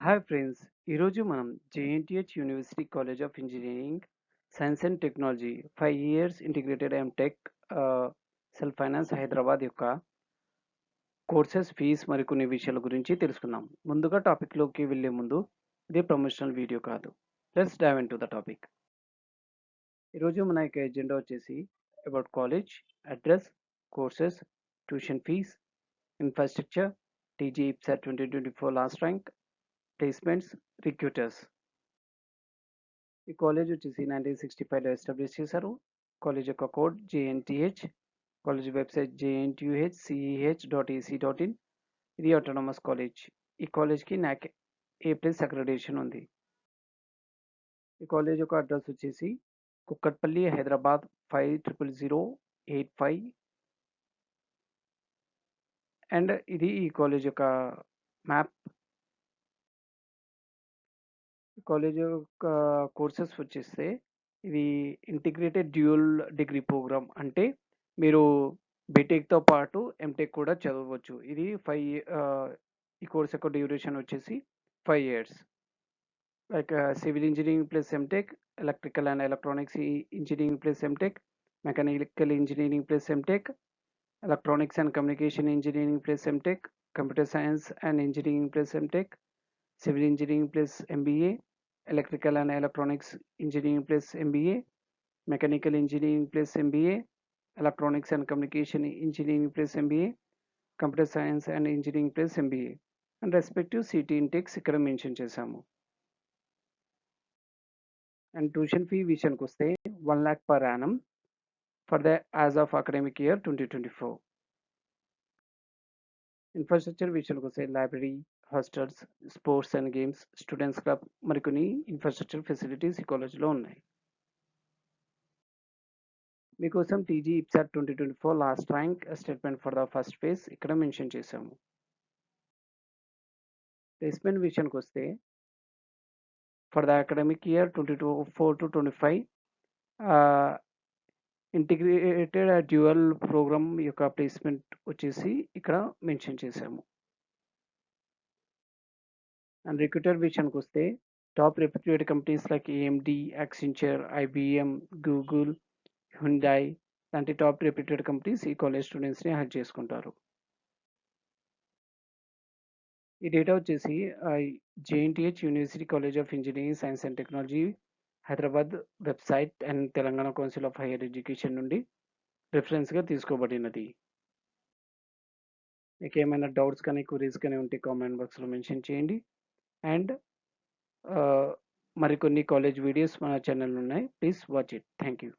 Hi friends, ఈరోజు మనం JNTH university college of engineering, science and technology 5 years integrated MTech self finance Hyderabad యొక్క courses fees మరికొన్ని విషయాల గురించి తెలుసుకుందాం. ముందుగా టాపిక్లోకి వెళ్ళే ముందు ఇది ప్రమోషనల్ వీడియో కాదు. Let's dive into the topic. ఈరోజు మన యొక్క ఎజెండా వచ్చేసి about college, address, courses, tuition fees, infrastructure, TG EAPCET 2024 last rank, placements, recruiters. ఈ కాలేజ్ వచ్చేసి 1965లో ఎస్టాబ్లిష్ చేశారు. కాలేజ్ యొక్క code JNTH. College website jntuhceh.ac.in. ఇది ఆటోనమస్ కాలేజ్. ఈ కాలేజ్కి నాక్ A+ అక్రెడిటేషన్ ఉంది. ఈ కాలేజ్ యొక్క అడ్రస్ వచ్చేసి కుక్కట్పల్లి, హైదరాబాద్ 500085. అండ్ ఇది ఈ కాలేజ్ యొక్క మ్యాప్. కాలేజ్ యొక్క కోర్సెస్ వచ్చేస్తే ఇది ఇంటిగ్రేటెడ్ డ్యూయల్ డిగ్రీ ప్రోగ్రామ్. అంటే మీరు బీటెక్తో పాటు ఎంటెక్ కూడా చదవచ్చు. ఇది ఈ కోర్స్ యొక్క డ్యూరేషన్ వచ్చేసి 5 years. Like civil engineering plus MTech, electrical and electronics engineering plus MTech, mechanical engineering plus MTech, electronics and communication engineering plus MTech, computer science and engineering plus MTech, civil engineering plus MBA, electrical and electronics engineering plus MBA, mechanical engineering plus MBA, electronics and communication engineering plus MBA, computer science and engineering plus MBA and respective city intakes ఇక్కడ mention చేశాము. And tuition fee విషయానికి వస్తే 1 lakh per annum for the as of academic year 2024. Infrastructure విషయానికి వస్తే library, hostels, sports and games, students club మరికొన్ని infrastructure facilities ఈ కాలేజ్లో ఉన్నాయి. మీకోసం TG EAPCET 2024 last rank statement for the first phase ఇక్కడ మెన్షన్ చేశాము. ప్లేస్మెంట్ విషయానికి వస్తే for the academic year 2024 to 25 integrated dual program యొక్క ప్లేస్మెంట్ వచ్చేసి ఇక్కడ మెన్షన్ చేశాము. అండ్ రిక్రూటర్ విషయానికి వస్తే top reputed companies like AMD, Accenture, IBM, Google, Hyundai లాంటి టాప్ రెప్యూటెడ్ కంపెనీస్ ఈ కాలేజ్ స్టూడెంట్స్ని హైర్ చేసుకుంటారు. ఈ డేటా వచ్చేసి JNTH university college of engineering, science and technology Hyderabad website and Telangana council of higher education నుండి రిఫరెన్స్గా తీసుకోబడినది. మీకు ఏమైనా డౌట్స్ కానీ క్వరీస్ కానీ ఉంటే కామెంట్ బాక్స్లో మెన్షన్ చేయండి. అండ్ మరికొన్ని కాలేజ్ వీడియోస్ మన ఛానల్ ఉన్నాయి. Please watch it. Thank you.